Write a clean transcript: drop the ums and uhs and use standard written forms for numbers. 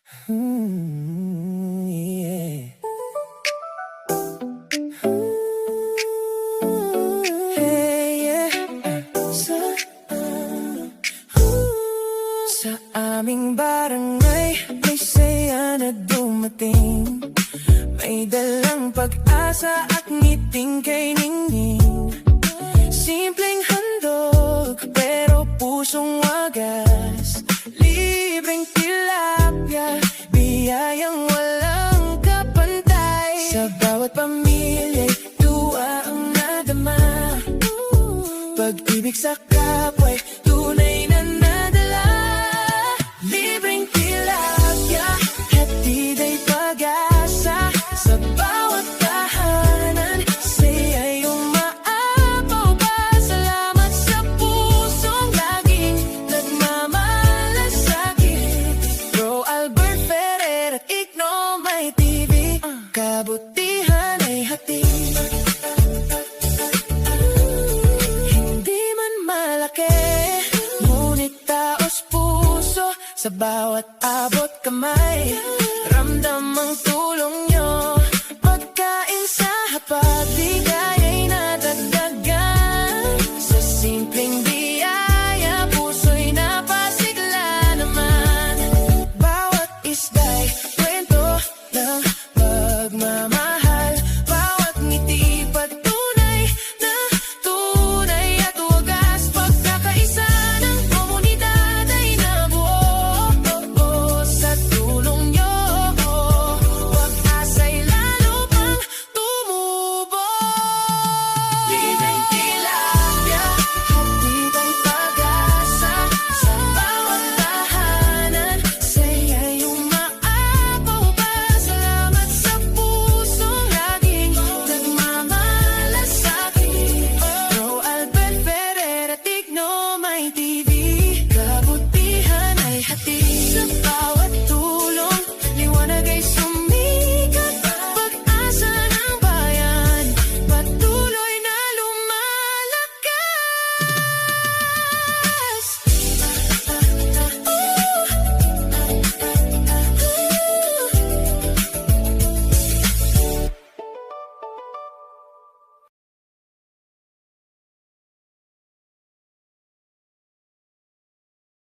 Yeah. Hey, yeah. Sa aming barangay may saya na dumating, may dalang pag-asa at ngiting kay Ningning. Simpleng handog pero pusong wagas, libreng tilapia, biyayang walang kapantay. Sa bawat pamilya'y tuwa ang nadama, pag-ibig sa kapwa'y tunay na nadala. Libreng tilapia, hatid ay pag-asa, sa bawat tahanan saya'y umaapaw pa. Salamat sa pusong laging nagmamalasakit. Bro Albert Ferrer at Igno May TV, kabutihan ay hatid. Hindi man malaki, ngunit taos puso, sa bawat abot kamay ramdam ang